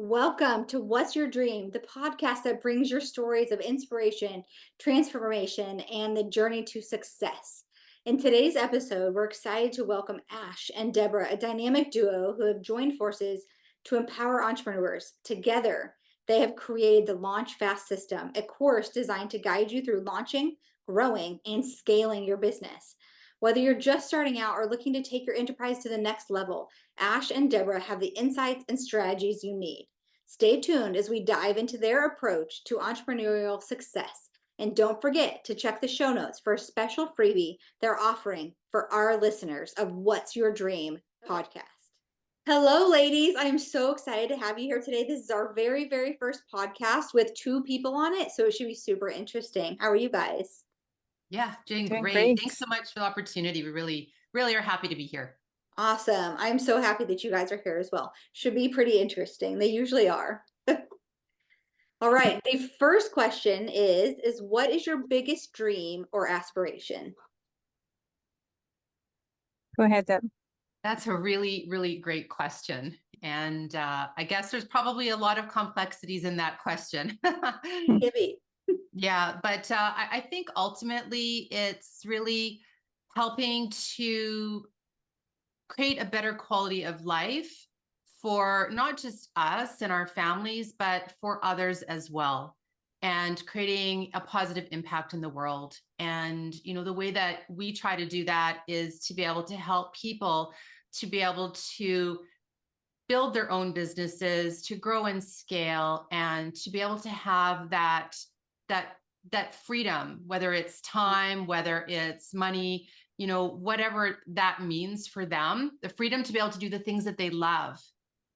Welcome to What's Your Dream, the podcast that brings your stories of inspiration, transformation, and the journey to success. In today's episode, we're excited to welcome Ash and Deborah, a dynamic duo who have joined forces to empower entrepreneurs. Together, they have created the Launch Fast System, a course designed to guide you through launching, growing, and scaling your business. Whether you're just starting out or looking to take your enterprise to the next level, Ash and Deborah have the insights and strategies you need. Stay tuned as we dive into their approach to entrepreneurial success. And don't forget to check the show notes for a special freebie they're offering for our listeners of What's Your Dream podcast. Hello, ladies. I am so excited to have you here today. This is our very, very first podcast with two people on it, so it should be super interesting. How are you guys? Yeah, doing Doing great. great. Thanks so much for the opportunity. We really are happy to be here. Awesome. I'm so happy that you guys are here as well. Should be pretty interesting. They usually are. All right. The first question is what is your biggest dream or aspiration? Go ahead, Deb. That's a really great question. And I guess there's probably a lot of complexities in that question. Gibby. Yeah, but I think ultimately it's really helping to create a better quality of life for not just us and our families, but for others as well, and creating a positive impact in the world. And, the way that we try to do that is to be able to help people to be able to build their own businesses, to grow and scale, and to be able to have that freedom, whether it's time, whether it's money, whatever that means for them, the freedom to be able to do the things that they love,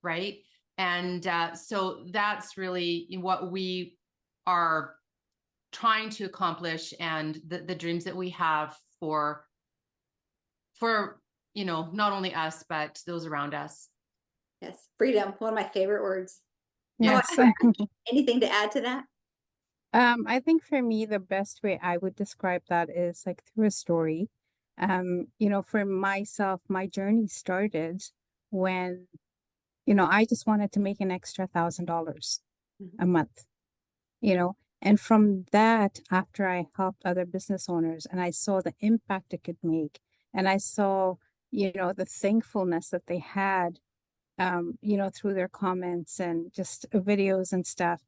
right? And so that's really what we are trying to accomplish, and the dreams that we have for not only us but those around us. Yes. Freedom. One of my favorite words. Yes. Anything to add to that? I think for me, the best way I would describe that is like through a story. For myself, my journey started when, I just wanted to make an extra $1,000 a month, you know, and from that, after I helped other business owners and I saw the impact it could make, and I saw, the thankfulness that they had through their comments and just videos and stuff.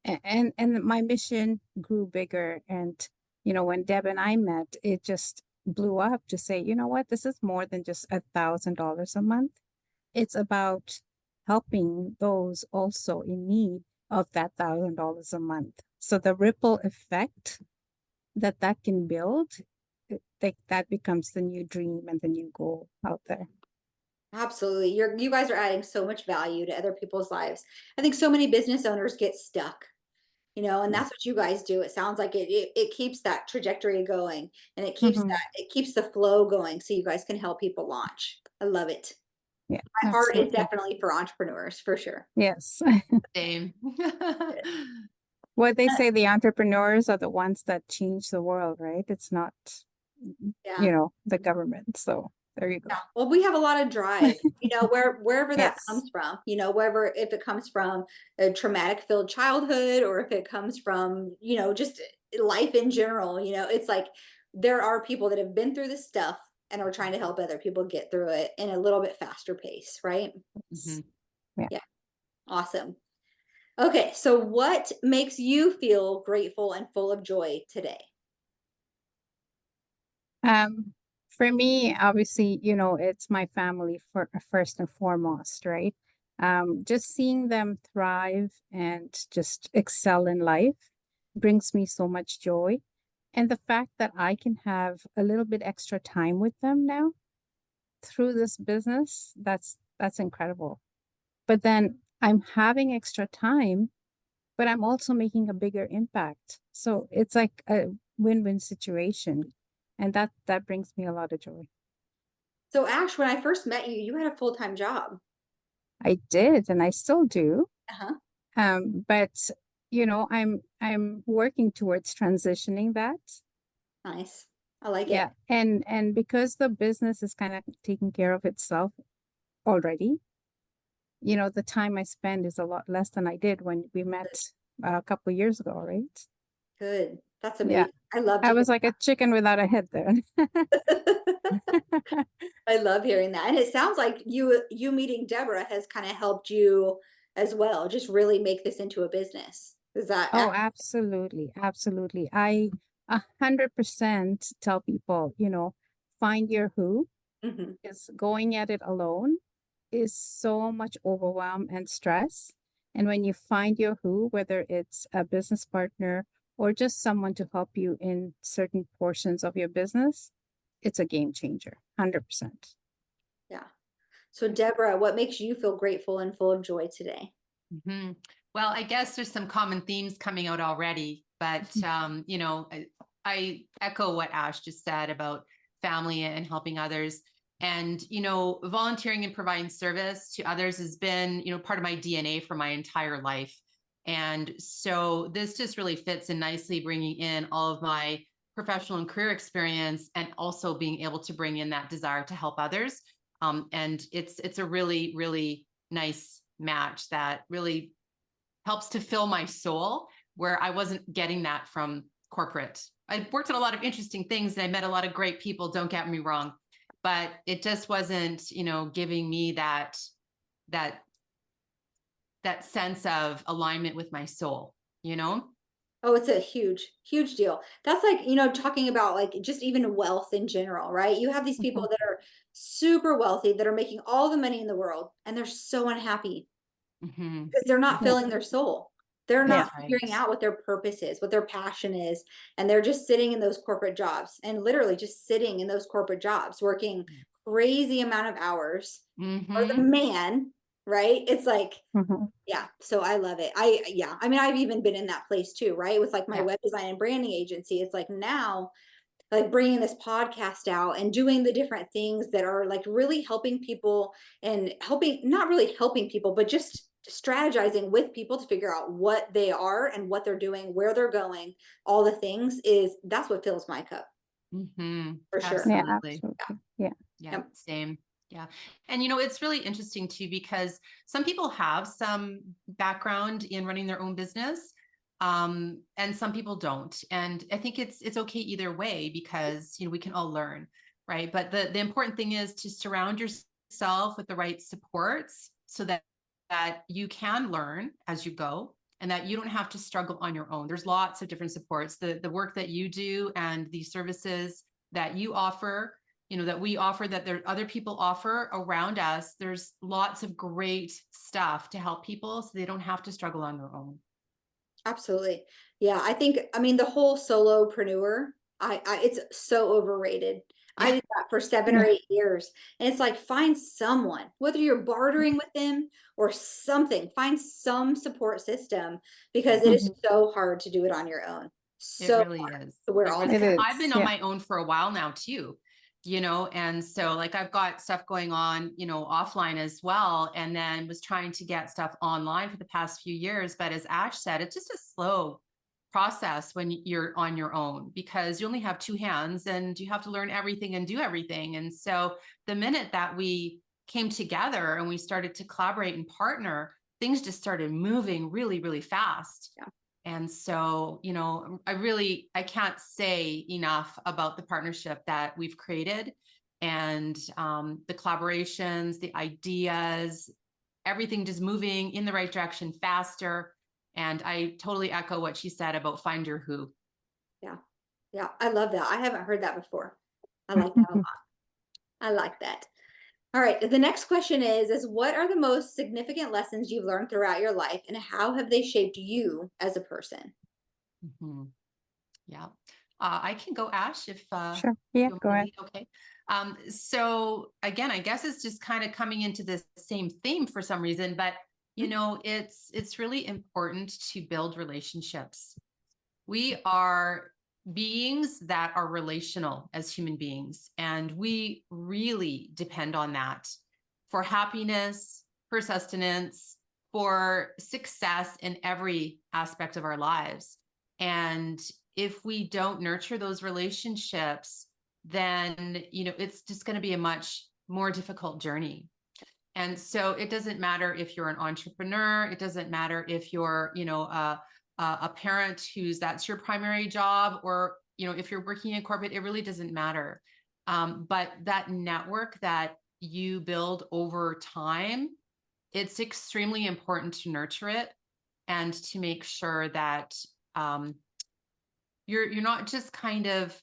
And my mission grew bigger. And, when Deb and I met, it just blew up to say, you know what, this is more than just $1,000 a month. It's about helping those also in need of that $1,000 a month. So the ripple effect that can build, that becomes the new dream and the new goal out there. Absolutely. You guys are adding so much value to other people's lives. I think so many business owners get stuck, and that's what you guys do. It sounds like it keeps that trajectory going, and it keeps Mhm. the flow going so you guys can help people launch. I love it. Yeah, My heart is absolutely. definitely for entrepreneurs, for sure. Yes. Same. What they say, the entrepreneurs are the ones that change the world, right? It's not, Yeah. the government. So there you go. Yeah. Well, we have a lot of drive, wherever that Yes. comes from, wherever, if it comes from a traumatic filled childhood or if it comes from, just life in general, it's like there are people that have been through this stuff and are trying to help other people get through it in a little bit faster pace, right? Mhm. Yeah. Yeah. Awesome. Okay. So what makes you feel grateful and full of joy today? Um, for me, obviously, it's my family for first and foremost, right? Just seeing them thrive and just excel in life brings me so much joy. And the fact that I can have a little bit extra time with them now through this business, that's incredible. But then I'm having extra time, but I'm also making a bigger impact. So it's like a win-win situation. And that brings me a lot of joy. So Ash, when I first met you, you had a full-time job. I did, and I still do. Uh-huh. But I'm working towards transitioning that. Nice. I like it. Yeah. And because the business is kind of taking care of itself already, the time I spend is a lot less than I did when we met a couple years ago, right? Good. That's Yeah. amazing. I love I to hear was like a chicken without a head there. that. I love hearing that. And it sounds like you meeting Deborah has kind of helped you as well, just really make this into a business. Is that Oh, absolutely. Absolutely. I 100% tell people, find your who, Mhm. because going at it alone is so much overwhelm and stress. And when you find your who, whether it's a business partner or just someone to help you in certain portions of your business, it's a game changer. 100%. Yeah. So Deborah, what makes you feel grateful and full of joy today? Mhm. Well, I guess there's some common themes coming out already, but I echo what Ash just said about family and helping others. And volunteering and providing service to others has been part of my DNA for my entire life. And so this just really fits in nicely, bringing in all of my professional and career experience, and also being able to bring in that desire to help others. And it's a really, really nice match that really helps to fill my soul, where I wasn't getting that from corporate. I worked on a lot of interesting things and I met a lot of great people, don't get me wrong, but it just wasn't, giving me that that sense of alignment with my soul, you know? Oh, it's a huge, huge deal. That's like, talking about like just even wealth in general, right? You have these people Mhm. that are super wealthy that are making all the money in the world and they're so unhappy Hmm. because they're not Yeah. filling their soul. They're Yeah. That's not right. figuring out what their purpose is, what their passion is, and they're just sitting in those corporate jobs and literally just sitting in those corporate jobs, working crazy amount of hours for the Hmm. man, right? It's like, Mhm. yeah, so I love it. Yeah, I mean, I've even been in that place too, right? With like my Yeah. web design and branding agency. It's like now, like bringing this podcast out and doing the different things that are like really helping people and helping, not really helping people, but just strategizing with people to figure out what they are and what they're doing, where they're going, all the things is that's what fills my cup Hmm. for sure. Yeah, Absolutely. absolutely. Yeah. Yeah, Yep. same. Yeah. And it's really interesting too, because some people have some background in running their own business. And some people don't. And I think it's okay either way, because we can all learn, right? But the important thing is to surround yourself with the right supports, so that you can learn as you go, and that you don't have to struggle on your own. There's lots of different supports. The work that you do and the services that you offer, that we offer, that there other people offer around us. There's lots of great stuff to help people so they don't have to struggle on their own. Absolutely. Yeah, I think, I mean, the whole solopreneur, it's so overrated. I Yeah. did that for 7 or Yeah. 8 years, and it's like, find someone, whether you're bartering with them or something, find some support system because it is Mhm. so hard to do it on your own. It So really hard. is. So we're It all really, It because together. I've is. been on Yeah. my own for a while now too, and so like I've got stuff going on, offline as well, and then was trying to get stuff online for the past few years. But as Ash said, it's just a slow process when you're on your own, because you only have two hands and you have to learn everything and do everything. And so the minute that we came together and we started to collaborate and partner, things just started moving really, really fast. Yeah. And so, I can't say enough about the partnership that we've created, and the collaborations, the ideas, everything just moving in the right direction faster. And I totally echo what she said about find your who. Yeah. Yeah, I love that. I haven't heard that before. I like that a lot. I like that. All right, the next question is what are the most significant lessons you've learned throughout your life and how have they shaped you as a person? Mhm. Yeah. I can go, Ash, if Sure. Yeah, you want go me to ahead. lead. Okay. So again, I guess it's just kind of coming into this same theme for some reason, but it's really important to build relationships. We are beings that are relational as human beings, and we really depend on that for happiness, for sustenance, for success in every aspect of our lives. And if we don't nurture those relationships, then it's just going to be a much more difficult journey. And so it doesn't matter if you're an entrepreneur, it doesn't matter if you're, a parent that's your primary job, or, if you're working in corporate, it really doesn't matter. But that network that you build over time, it's extremely important to nurture it and to make sure that you're not just kind of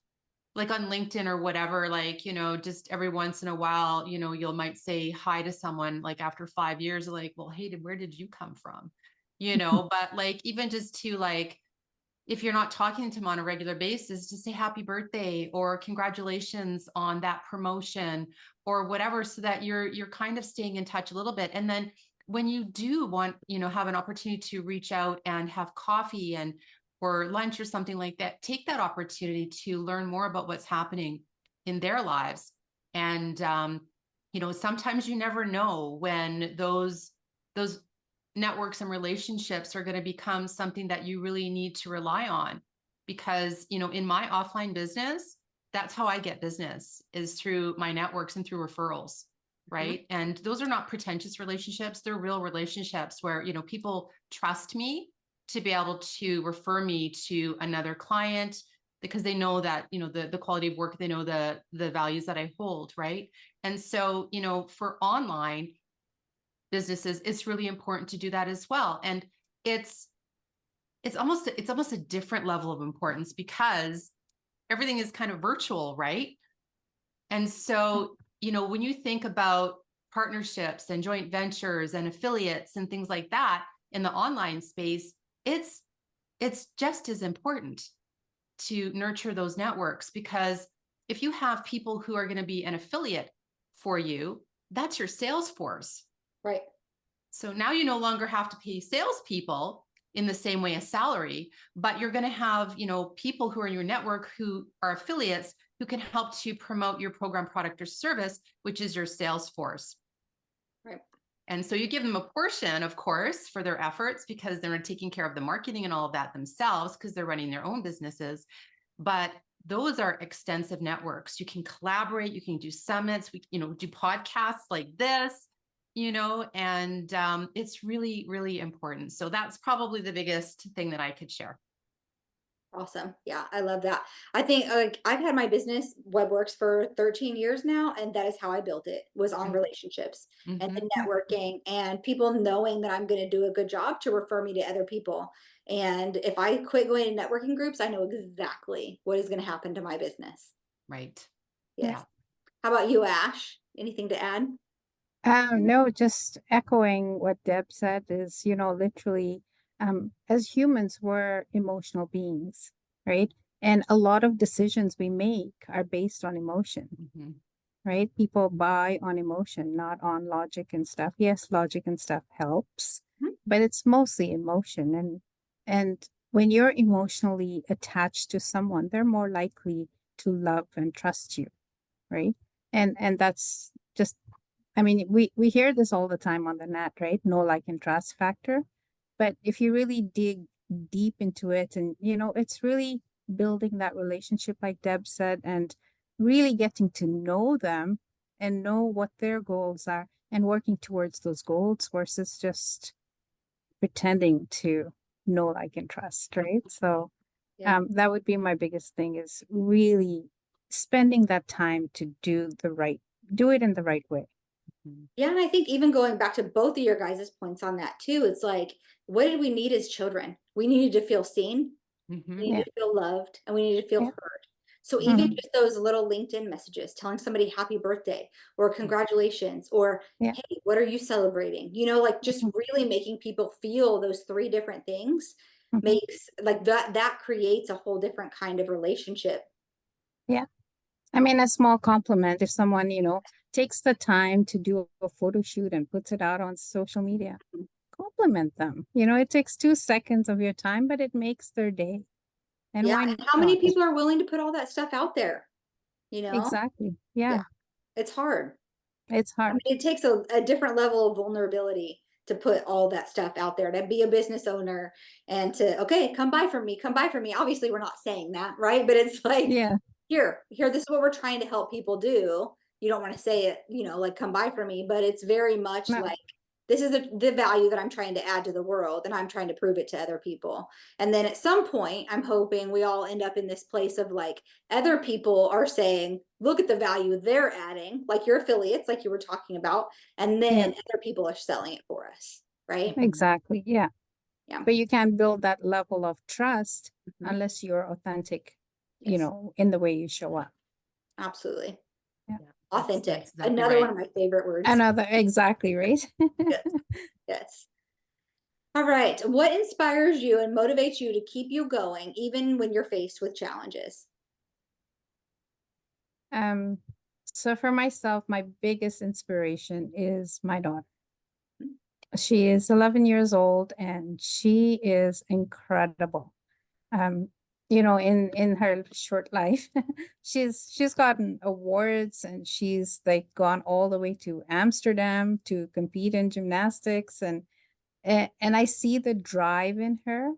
like on LinkedIn or whatever, like, just every once in a while, you'll might say hi to someone like after 5 years, like, well, hey, where did you come from? But like, even just to like, if you're not talking to them on a regular basis, to say happy birthday or congratulations on that promotion or whatever, so that you're kind of staying in touch a little bit. And then when you do want, have an opportunity to reach out and have coffee and or lunch or something like that, take that opportunity to learn more about what's happening in their lives. And sometimes you never know when those networks and relationships are going to become something that you really need to rely on. Because, in my offline business, that's how I get business, is through my networks and through referrals. Right. And those are not pretentious relationships. They're real relationships where, people trust me to be able to refer me to another client, because they know that, the quality of work, they know the values that I hold. Right. And so, for online businesses, it's really important to do that as well. And it's almost a different level of importance, because everything is kind of virtual, right? And so, when you think about partnerships and joint ventures and affiliates and things like that in the online space, it's just as important to nurture those networks, because if you have people who are going to be an affiliate for you, that's your sales force. Right. So now you no longer have to pay salespeople in the same way as salary, but you're going to have, people who are in your network who are affiliates who can help to promote your program, product, or service, which is your sales force. Right. And so you give them a portion, of course, for their efforts, because they're taking care of the marketing and all of that themselves, because they're running their own businesses. But those are extensive networks. You can collaborate, you can do summits, we, do podcasts like this, and it's really, really important. So that's probably the biggest thing that I could share. Awesome. Yeah, I love that. I think like I've had my business WebWorks for 13 years now, and that is how I built it, was on relationships and Mm-hmm. the networking and people knowing that I'm going to do a good job to refer me to other people. And if I quit going to networking groups, I know exactly what is going to happen to my business. Right. Yes. Yeah. How about you, Ash? Anything to add? No, just echoing what Deb said is, literally, as humans, we're emotional beings, right? And a lot of decisions we make are based on emotion, Mm-hmm. right? People buy on emotion, not on logic and stuff. Yes, logic and stuff helps, Mhm. but it's mostly emotion. And when you're emotionally attached to someone, they're more likely to love and trust you, right? And that's just, I mean, we hear this all the time on the net, right? No like and trust factor. But if you really dig deep into it, and it's really building that relationship, like Deb said, and really getting to know them and know what their goals are and working towards those goals versus just pretending to know like and trust, right? So Yeah. that would be my biggest thing, is really spending that time to do it in the right way. Mm-hmm. Yeah, and I think even going back to both of your guys' points on that too, it's like, what did we need as children? We needed to feel seen, Mm-hmm. we Yeah. needed to feel loved, and we needed to feel Yeah. heard. So even Hmm. just those little LinkedIn messages telling somebody happy birthday or congratulations or Yeah. hey, what are you celebrating? Like just Hmm. really making people feel those three different things Hmm. makes like that creates a whole different kind of relationship. Yeah. I mean, a small compliment if someone, takes the time to do a photo shoot and puts it out on social media, compliment them. It takes 2 seconds of your time, but it makes their day. And Yeah, why and how many not? people are willing to put all that stuff out there? You know? Exactly. Yeah, Yeah. it's hard. It's I mean, hard. it takes a different level of vulnerability to put all that stuff out there, to be a business owner and to, okay, come buy from me, come buy from me. Obviously, we're not saying that, right? But it's like, Yeah. here, this is what we're trying to help people do. you don't want to say it, like come buy from me, but it's very much No, like this is the value that I'm trying to add to the world, and I'm trying to prove it to other people. And then at some point, I'm hoping we all end up in this place of like other people are saying, look at the value they're adding, like your affiliates, like you were talking about, and yeah, then other people are selling it for us, right? Mhm. exactly. Yeah. Yeah. But you can't build that level of trust Mhm. unless you're authentic, Yes, in the way you show up. absolutely. Yeah. Yeah, that's Authentic. exactly Another one right. of my favorite words. Another, exactly, right? Yes. Yes. All right. What inspires you and motivates you to keep you going even when you're faced with challenges? Um, so for myself, my biggest inspiration is my daughter. She is 11 years old and she is incredible. Um, in her short life, she's gotten awards and she's like gone all the way to Amsterdam to compete in gymnastics and I see the drive in her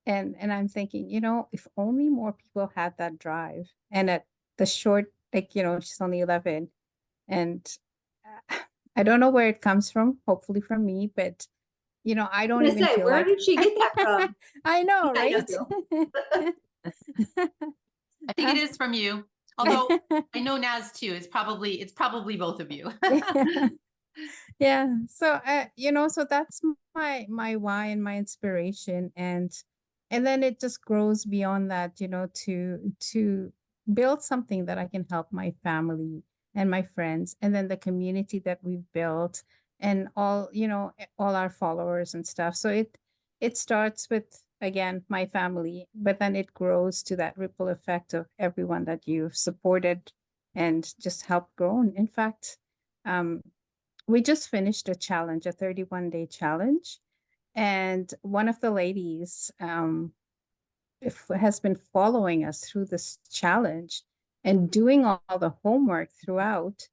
and I'm thinking, if only more people had that drive. And at the short, like, she's only 11 and I don't know where it comes from, hopefully from me, but I I'm don't gonna even say, feel where like did she get that from? I know, I know right? you. I think it is from you. Although I know Naz too. It's probably both of you. Yeah. So so that's my why and my inspiration and then it just grows beyond that, to build something that I can help my family and my friends and then the community that we've built and all, all our followers and stuff. So it starts with again my family, but then it grows to that ripple effect of everyone that you've supported and just helped grow. In fact, um we just finished a challenge, a 31-day challenge. And one of the ladies has been following us through this challenge and doing all the homework throughout.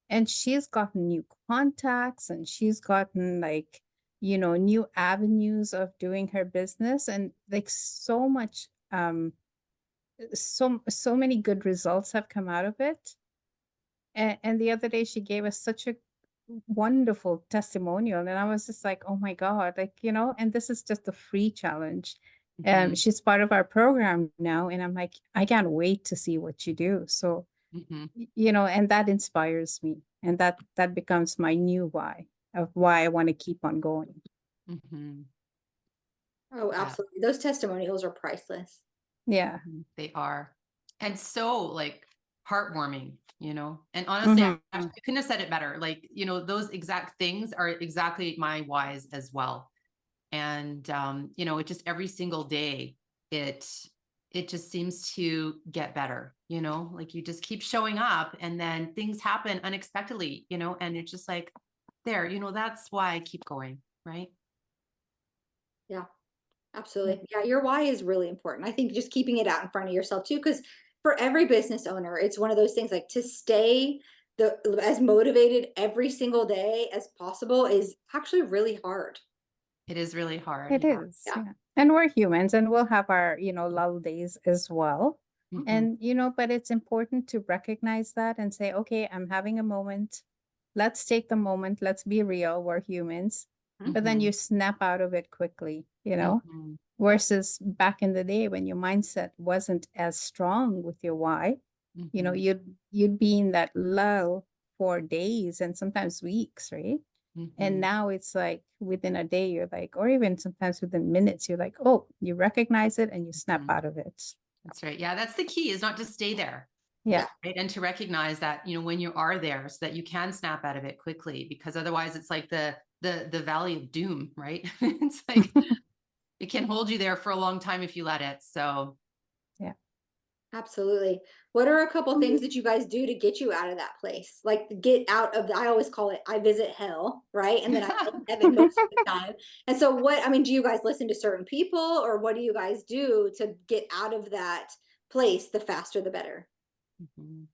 And she's gotten new contacts and she's gotten like, new avenues of doing her business and like so much, so many good results have come out of it. And the other day she gave us such a wonderful testimonial. And I was just like, oh my God, like, and this is just a free challenge. Mhm, She's part of our program now. And I'm like, I can't wait to see what you do. So, mhm, and that inspires me. And that becomes my new why of why I want to keep on going. mhm. Oh, Yeah, absolutely. Those testimonials are priceless. Yeah. they are. And so like heartwarming. And honestly, I, I Hmm. couldn't have said it better. Like, those exact things are exactly my whys as well. And it just every single day it it just seems to get better. Like you just keep showing up and then things happen unexpectedly, and it's just like that's why I keep going, right? Yeah, Yeah. absolutely. Yeah, your why is really important. I think just keeping it out in front of yourself too, because for every business owner, it's one of those things like to stay as motivated every single day as possible is actually really hard. It is really hard. It Yeah. is, Yeah. yeah. And we're humans and we'll have our, lull days as well. Hmm. And, but it's important to recognize that and say, okay, I'm having a moment. Let's take the moment. Let's be real. We're humans. But then Hmm. you snap out of it quickly, Hmm. versus back in the day when your mindset wasn't as strong with your why, Hmm. you'd be in that lull for days and sometimes weeks, right? And Hmm. now it's like within a day, you're like, or even sometimes within minutes, you're like, oh, you recognize it and you snap Hmm. out of it. That's right. Yeah, that's the key, is not to stay there. Yeah. Yeah. Right. And to recognize that, when you are there, so that you can snap out of it quickly, because otherwise it's like the valley of doom, right? It's like it can hold you there for a long time if you let it. So Yeah. Absolutely. What are a couple things that you guys do to get you out of that place? Like get out of I always call it I visit hell, right? And then I go to heaven most of the time. And so do you guys listen to certain people or what do you guys do to get out of that place the faster the better? Mhm.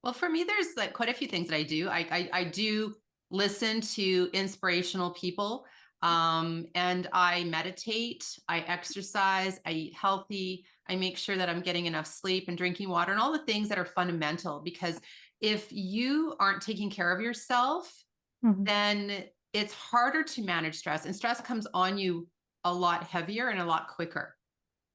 Well, for me, there's like quite a few things that I do. I do listen to inspirational people, and I meditate, I exercise, I eat healthy, I make sure that I'm getting enough sleep and drinking water and all the things that are fundamental, because if you aren't taking care of yourself, then it's harder to manage stress, and stress comes on you a lot heavier and a lot quicker.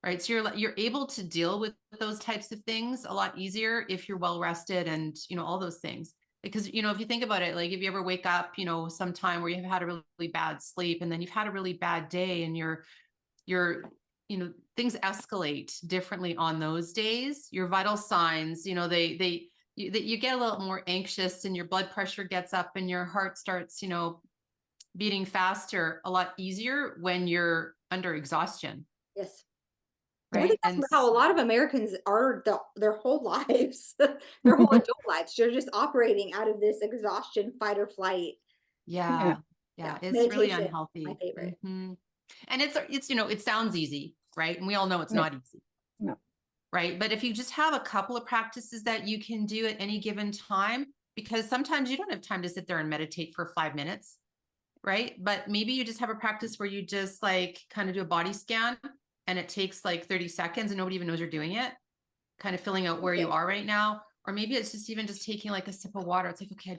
Right. So you're able to deal with those types of things a lot easier if you're well rested and, all those things. Because, if you think about it, like if you ever wake up, sometime where you've had a really bad sleep and then you've had a really bad day and you're, things escalate differently on those days, your vital signs, you get a little more anxious and your blood pressure gets up and your heart starts, beating faster a lot easier when you're under exhaustion. Yes. I Right. think that's And how a lot of Americans are their whole lives, their whole adult lives. They're just operating out of this exhaustion, fight or flight. yeah, Yeah. it's really Meditation, my unhealthy. favorite. And it's, it sounds easy, right? And we all know it's Yeah. not easy. No. Right. But if you just have a couple of practices that you can do at any given time, because sometimes you don't have time to sit there and meditate for 5 minutes. Right. But maybe you just have a practice where you just like kind of do a body scan and it takes like 30 seconds and nobody even knows you're doing it, kind of filling out where you are right now. Or maybe it's just even just taking like a sip of water. It's like, okay, I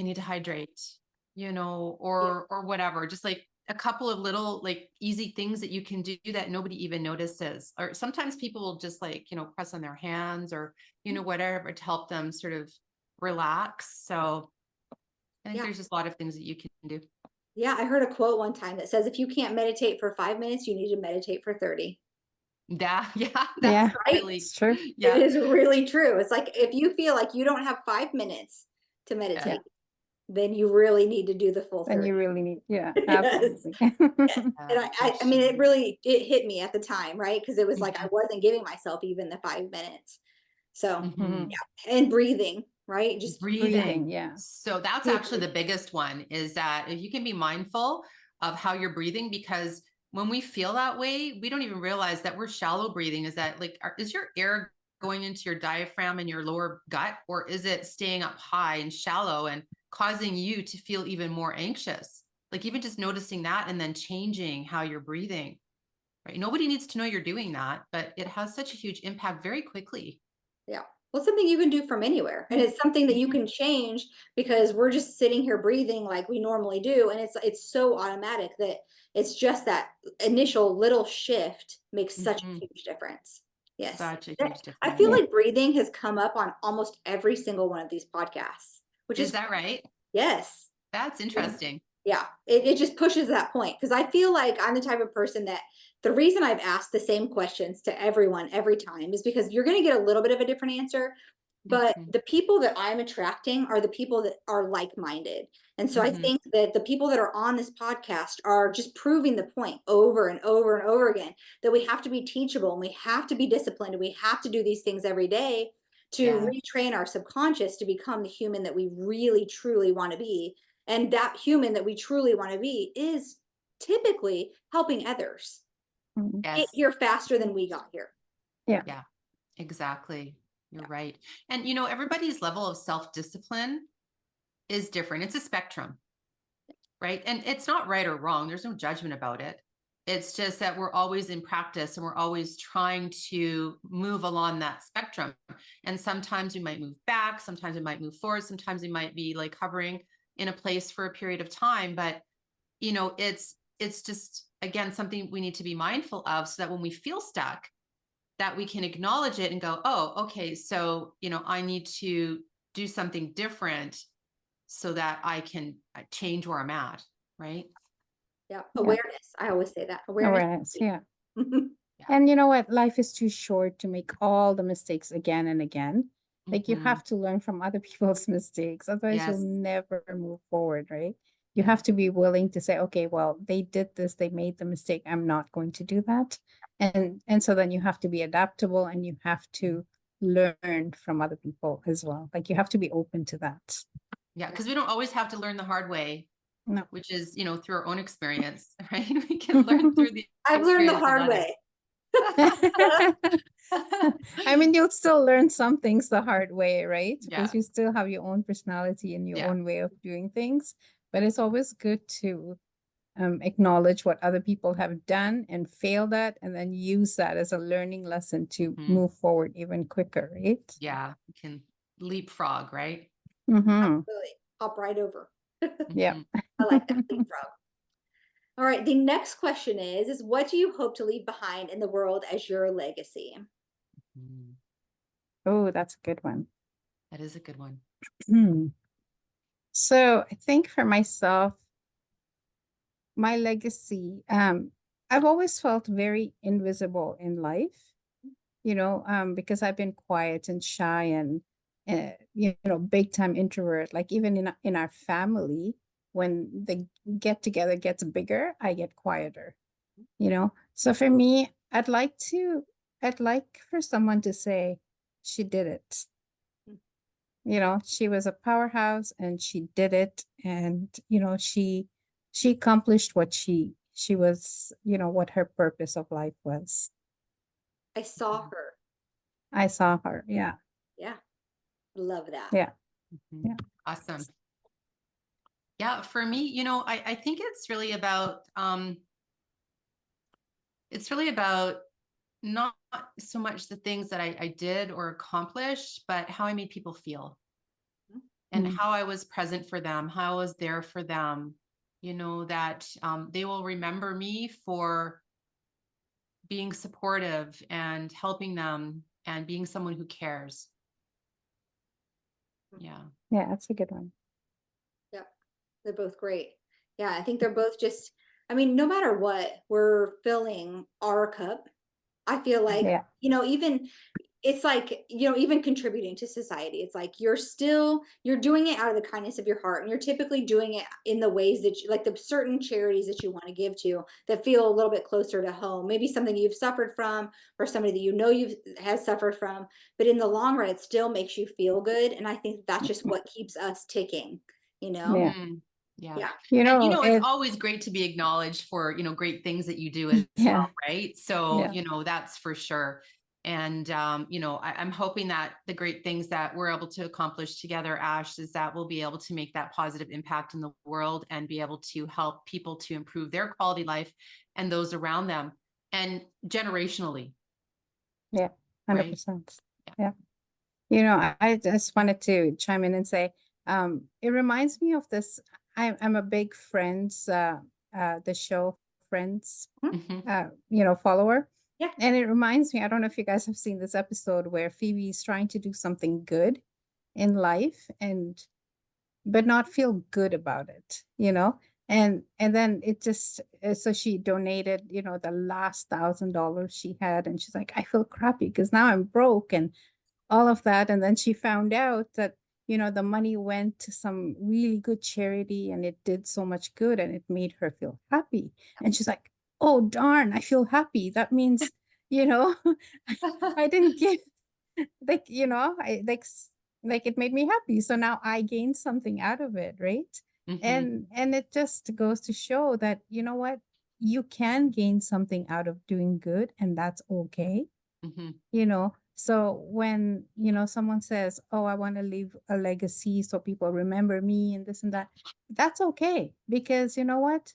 need to hydrate, or whatever. Just like a couple of little like easy things that you can do that nobody even notices. Or sometimes people will just like, press on their hands or, whatever to help them sort of relax. So I think there's just a lot of things that you can do. Yeah, I heard a quote one time that says, if you can't meditate for 5 minutes, you need to meditate for 30. Yeah, Yeah, that's right. really it's true. It is really true. It's like if you feel like you don't have 5 minutes to meditate, then you really need to do the full And 30. you really need, yeah, Yes. absolutely. And I mean, it hit me at the time, right? Because it was like I wasn't giving myself even the 5 minutes. So yeah, and breathing, right? Just Breathing, yeah. So that's actually the biggest one, is that if you can be mindful of how you're breathing, because when we feel that way, we don't even realize that we're shallow breathing. Is that like, is your air going into your diaphragm and your lower gut, or is it staying up high and shallow and causing you to feel even more anxious? Like even just noticing that and then changing how you're breathing, right? Nobody needs to know you're doing that, but it has such a huge impact very quickly. Yeah. Well, something you can do from anywhere. And it's something that you can change, because we're just sitting here breathing like we normally do. And it's so automatic that it's just that initial little shift makes such a huge difference. Yes. Such a huge difference. I feel like breathing has come up on almost every single one of these podcasts, which Is that right? Yes. That's interesting. Yeah, it just pushes that point, because I feel like I'm the type of person that the reason I've asked the same questions to everyone every time is because you're going to get a little bit of a different answer, but the people that I'm attracting are the people that are like-minded. And so I think that the people that are on this podcast are just proving the point over and over and over again, that we have to be teachable and we have to be disciplined and we have to do these things every day to retrain our subconscious to become the human that we really truly want to be. And that human that we truly want to be is typically helping others get here faster than we got here. Yeah. Yeah, exactly. You're right. And, everybody's level of self-discipline is different. It's a spectrum, right? And it's not right or wrong. There's no judgment about it. It's just that we're always in practice and we're always trying to move along that spectrum. And sometimes we might move back, sometimes we might move forward, sometimes we might be like hovering in a place for a period of time. But, it's just, again, something we need to be mindful of, so that when we feel stuck, that we can acknowledge it and go, oh, okay, so, I need to do something different so that I can change where I'm at. Right. Yeah. Awareness. I always say that. Awareness. Yeah. And you know what? Life is too short to make all the mistakes again and again. Like you have to learn from other people's mistakes. Otherwise, you'll never move forward, right? You have to be willing to say, okay, well, they did this, they made the mistake. I'm not going to do that. And so then you have to be adaptable and you have to learn from other people as well. Like you have to be open to that. Yeah, because we don't always have to learn the hard way. No. Which is, through our own experience, right? We can learn through the I've learned the hard way. I mean, you'll still learn some things the hard way, right? Yeah. Because you still have your own personality and your own way of doing things. But it's always good to acknowledge what other people have done and failed at, and then use that as a learning lesson to move forward even quicker, right? Yeah, we can leapfrog, right? Mm-hmm. Absolutely. Hop right over. Yeah. Mhm. I like that leapfrog. All right. The next question is what do you hope to leave behind in the world as your legacy? Mm. Oh, that's a good one. That is a good one. Hmm. So I think for myself, my legacy, I've always felt very invisible in life, because I've been quiet and shy and, big time introvert. Like even in our family, when the get together gets bigger, I get quieter. So for me, I'd like for someone to say, she did it. She was a powerhouse and she did it. And, she accomplished what she was, what her purpose of life was. I saw Mhm. her. I saw her. Yeah. Yeah. Love that. Yeah. Mhm. Yeah. Awesome. Yeah, for me, I think it's really about not so much the things that I did or accomplished, but how I made people feel and Mm. how I was present for them, how I was there for them, that they will remember me for being supportive and helping them and being someone who cares. Yeah. Yeah. That's a good one. Yep. They're both great. Yeah. I think they're both just, I mean, no matter what, we're filling our cup. I feel like, Yeah. even it's like, even contributing to society. It's like you're doing it out of the kindness of your heart. And you're typically doing it in the ways that like the certain charities that you want to give to that feel a little bit closer to home. Maybe something you've suffered from or somebody that you've has suffered from. But in the long run, it still makes you feel good. And I think that's just what keeps us ticking, you know? Yeah. Mhm. Yeah. Yeah. And it's It, always great to be acknowledged for, great things that you do as yeah. well, right? So, Yeah. that's for sure. And I'm hoping that the great things that we're able to accomplish together, Ash, is that we'll be able to make that positive impact in the world and be able to help people to improve their quality life and those around them and generationally, Yeah. right? 100%. Yeah. Yeah. I just wanted to chime in and say, it reminds me of this. I'm a big Friends, the show Friends, Mhm. Mhm. follower. Yeah. And it reminds me, I don't know if you guys have seen this episode where Phoebe is trying to do something good in life but not feel good about it. And then it just so she donated, the last $1,000 she had, and she's like, I feel crappy because now I'm broke and all of that. And then she found out that, the money went to some really good charity and it did so much good and it made her feel happy. And she's like, oh, darn, I feel happy. That means, you know, I didn't give, like, like it made me happy. So now I gained something out of it. Right. Mhm. And it just goes to show that, you know what, you can gain something out of doing good and that's okay. Mhm. So when someone says, oh, I want to leave a legacy so people remember me and this and that, that's okay, because you know what,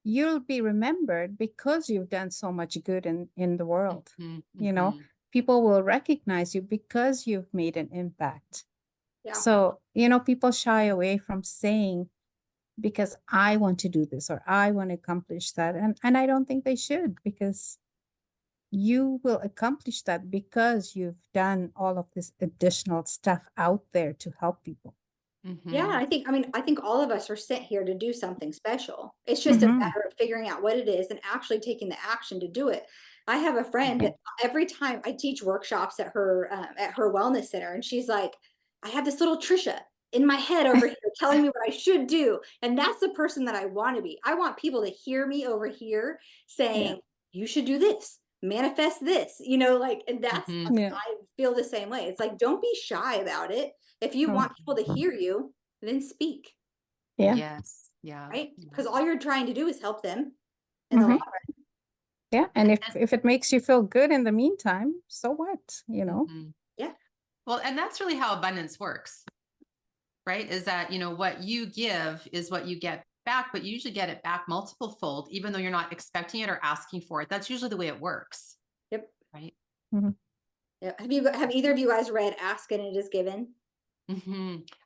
you'll be remembered because you've done so much good in the world. Mhm. you know Mhm. People will recognize you because you've made an impact. Yeah. So people shy away from saying, because I want to do this or I want to accomplish that, and I don't think they should, because you will accomplish that because you've done all of this additional stuff out there to help people. Yeah, Mhm. I think all of us are sent here to do something special. It's just a Mm-hmm. matter of figuring out what it is and actually taking the action to do it. I have a friend Yeah. that every time I teach workshops at her wellness center, and she's like, "I have this little Trisha in my head over here telling me what I should do," and that's the person that I want to be. I want people to hear me over here Yeah. saying, "You should do this, manifest this," and that's Mhm. Yeah. I feel the same way. It's like, don't be shy about it. If you Oh, want people to hear you, then speak, yeah. Yes. Yeah. right? Yeah. Because all you're trying to do is help them in the long Mm-hmm. Yeah. And if it makes you feel good in the meantime, so what? Mhm. yeah, Well, and that's really how abundance works, right? Is that, what you give is what you get back, but you usually get it back multiple fold, even though you're not expecting it or asking for it. That's usually the way it works, yep, right? Mm-hmm. yep. Have either of you guys read Ask and It Is Given? I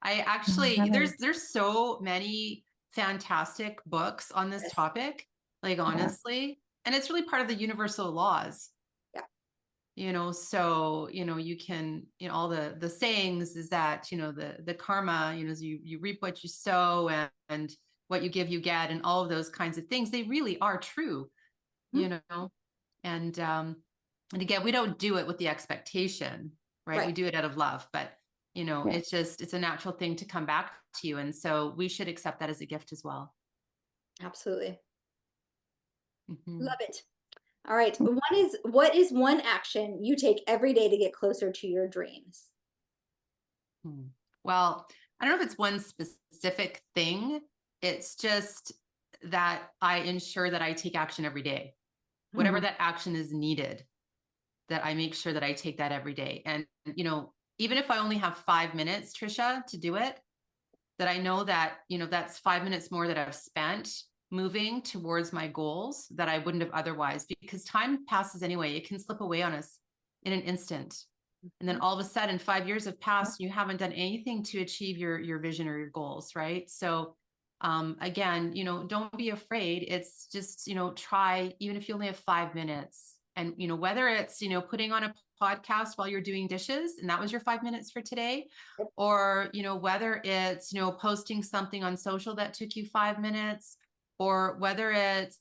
Oh, actually, that is, there's so many fantastic books on this Yes. topic, like yeah. honestly, and it's really part of the universal laws. Yeah. So you can, all the sayings is that, the karma, is you reap what you sow, and what you give you get, and all of those kinds of things, they really are true. you know and and again, we don't do it with the expectation, right? We Right. do it out of love, but Yeah. it's a natural thing to come back to you, and so we should accept that as a gift as well. Absolutely. Mhm. Love it. All right. What is one action you take every day to get closer to your dreams? Hmm. Well, I don't know if it's one specific thing. It's just that I ensure that I take action every day, whatever Mhm. that action is needed, that I make sure that I take that every day. And, even if I only have 5 minutes, Trisha, to do it, that I know that, that's 5 minutes more that I've spent moving towards my goals that I wouldn't have otherwise, because time passes anyway. It can slip away on us in an instant. And then all of a sudden 5 years have passed and you haven't done anything to achieve your vision or your goals. Right. So again, don't be afraid. It's just, try, even if you only have 5 minutes. And, whether it's, putting on a podcast while you're doing dishes, and that was your 5 minutes for today, or, whether it's, posting something on social that took you 5 minutes, or whether it's,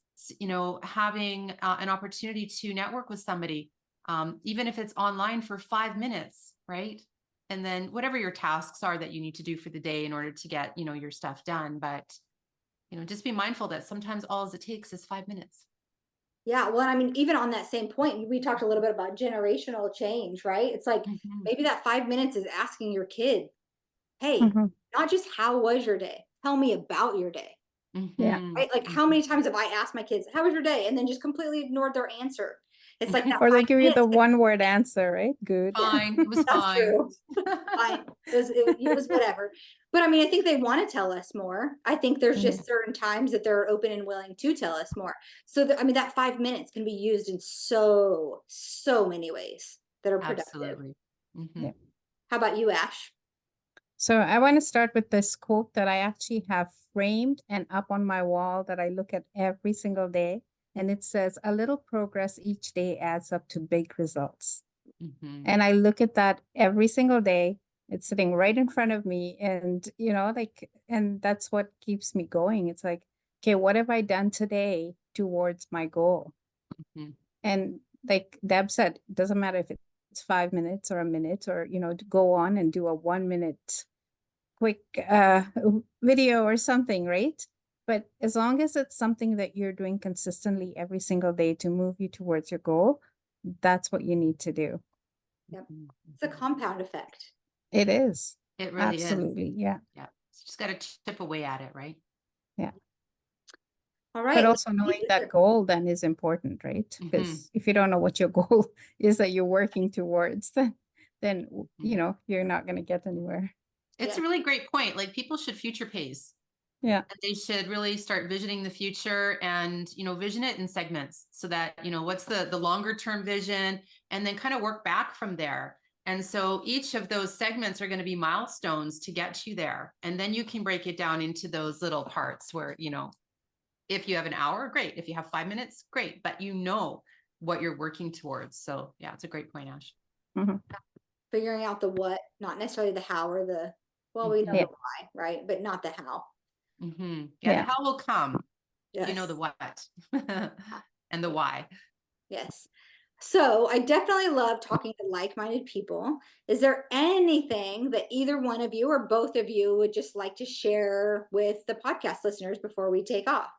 having an opportunity to network with somebody, even if it's online for 5 minutes, right? And then whatever your tasks are that you need to do for the day in order to get, your stuff done. But, just be mindful that sometimes all it takes is 5 minutes. Yeah, well, I mean, even on that same point, we talked a little bit about generational change, right? It's like Mhm. maybe that 5 minutes is asking your kid, hey, Mhm. not just how was your day? Tell me about your day. Yeah. Mhm. Right? Like how Mhm. many times have I asked my kids, how was your day? And then just completely ignored their answer. It's like that Or they five give you the minutes. one word answer, right? Good. Fine. It was That's fine. true. Fine. It was whatever. But I mean, I think they want to tell us more. I think there's Mhm. just certain times that they're open and willing to tell us more. So I mean, that 5 minutes can be used in so many ways that are productive. Absolutely. Yeah. Mhm. How about you, Ash? So I want to start with this quote that I actually have framed and up on my wall that I look at every single day. And it says, a little progress each day adds up to big results. Mhm. And I look at that every single day. It's sitting right in front of me. And, and that's what keeps me going. It's like, okay, what have I done today towards my goal? Mhm. And like Deb said, it doesn't matter if it's 5 minutes or a minute, or, to go on and do a 1 minute quick video or something, right? But as long as it's something that you're doing consistently every single day to move you towards your goal, that's what you need to do. Yep. Mhm. It's a Mhm. compound effect. It is. It really is. Absolutely. Yeah. Yeah. Just got to chip away at it, right? Yeah. All But right. also knowing that goal then is important, right? Mhm. Because if you don't know what your goal is that you're working towards, then Mhm. you're not going to get anywhere. It's Yeah. a really great point. Like, people should future pace. Yeah. And they should really start visioning the future, and vision it in segments, so that what's the longer term vision, and then kind of work back from there. And so each of those segments are going to be milestones to get you there, and then you can break it down into those little parts where, if you have an hour, great. If you have 5 minutes, great. But what you're working towards. So yeah, it's a great point, Ash. Mhm. Figuring out the what, not necessarily the how or the, well, we know Hmm. Yeah. the why, right? But not the how. Hmm. Yeah, the Yeah. how will come. You know the Yes. what Ah, and the yeah. why. Yes. So I definitely love talking to like-minded people. Is there anything that either one of you or both of you would just like to share with the podcast listeners before we take off?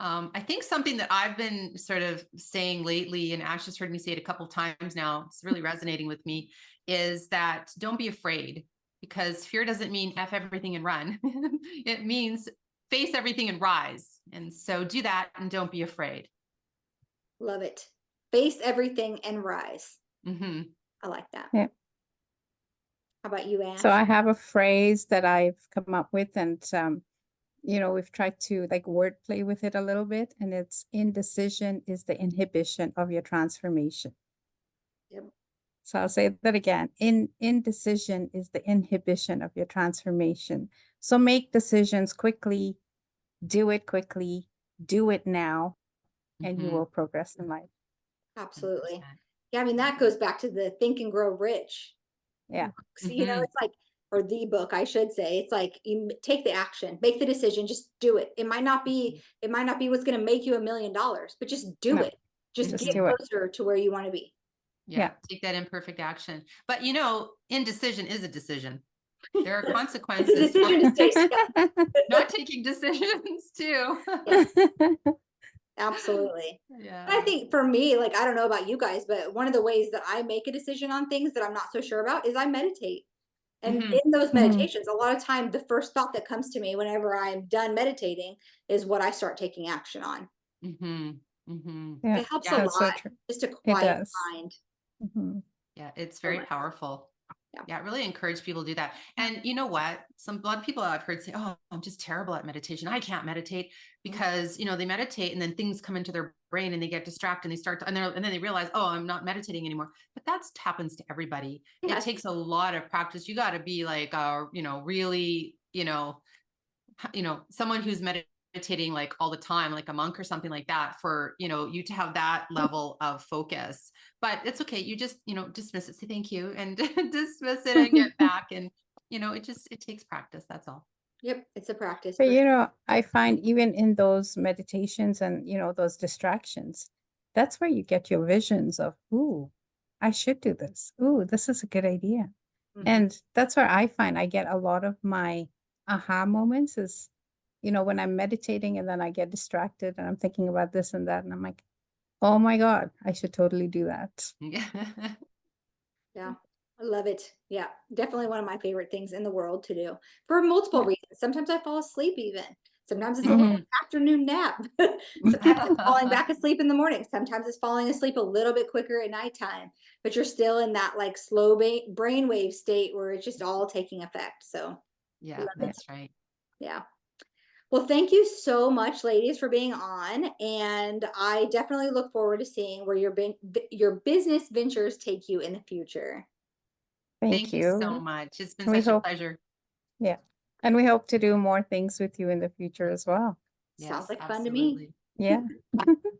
I think something that I've been sort of saying lately, and Ash has heard me say it a couple of times now, it's really resonating with me, is that don't be afraid, because fear doesn't mean F everything and run. It means face everything and rise. And so do that and don't be afraid. Love it. Face everything and rise. Hmm. I like that. Yeah. How about you, So Ash? I have a phrase that I've come up with, and we've tried to like wordplay with it a little bit, and it's indecision is the inhibition of your transformation. Yep. So I'll say that again. Indecision is the inhibition of your transformation. So make decisions quickly, do it quickly, do it now, and you Mhm. will progress in life. Absolutely. 100%. Yeah, I mean, that goes back to the Think and Grow Rich Yeah. books, Mhm. it's like, or the book, I should say. It's like take the action, make the decision, just do it. It might not be what's going to make you $1 million, but just do No, it. Just just get Mhm. do it. closer to where you want to be. Yeah. Yeah, take that imperfect action. But indecision is a decision. There are It's a consequences for decision to stay stuck. not taking decisions too. Yeah, absolutely. And I Yeah. think for me, like, I don't know about you guys, but one of the ways that I make a decision on things that I'm not so sure about is I meditate. And Mhm. in those Mhm. meditations, a lot of time, the first thought that comes to me whenever I'm done meditating is what I start taking action on. Mhm. Mhm. Yeah, It helps a Yeah. that's so lot true. just to It quiet does. the mind Mhm. Yeah, it's so very much. powerful. Yeah. Yeah, really encourage people to do that. And you know what? A lot of people I've heard say, "Oh, I'm just terrible at meditation. I can't meditate," Mhm. because they meditate and then things come into their brain and they get distracted and they start to, and then they realize, "Oh, I'm not meditating anymore." But that happens to everybody. It Yes. takes a lot of practice. You got to be like, really, someone who's meditating like all the time, like a monk or something like that, for you to have that level of focus. But it's okay. You just dismiss it, say thank you, and dismiss it and get back. And it takes practice. That's all. Yep. It's a practice But for sure. I find even in those meditations and those distractions, that's where you get your visions of, ooh, I should do this. Ooh, this is a good idea. Mhm. And that's where I find I get a lot of my aha moments is, when I'm meditating and then I get distracted and I'm thinking about this and that. And I'm like, oh my God, I should totally do that. Yeah. Yeah. I love it. Yeah. Definitely one of my favorite things in the world to do for multiple Yeah. reasons. Sometimes I fall asleep even. Sometimes it's a little Mhm. afternoon nap. Sometimes it's falling back asleep in the morning. Sometimes it's falling asleep a little bit quicker at nighttime, but you're still in that like slow brainwave state where it's just all taking effect. So Yeah, love it. that's right. Yeah. Well, thank you so much, ladies, for being on. And I definitely look forward to seeing where your business ventures take you in the future. Thank Thank you so you. much. It's been And we such a hope, pleasure. yeah. And we hope to do more things with you in the future as well. Sounds Yes, like fun to me. absolutely. Yeah.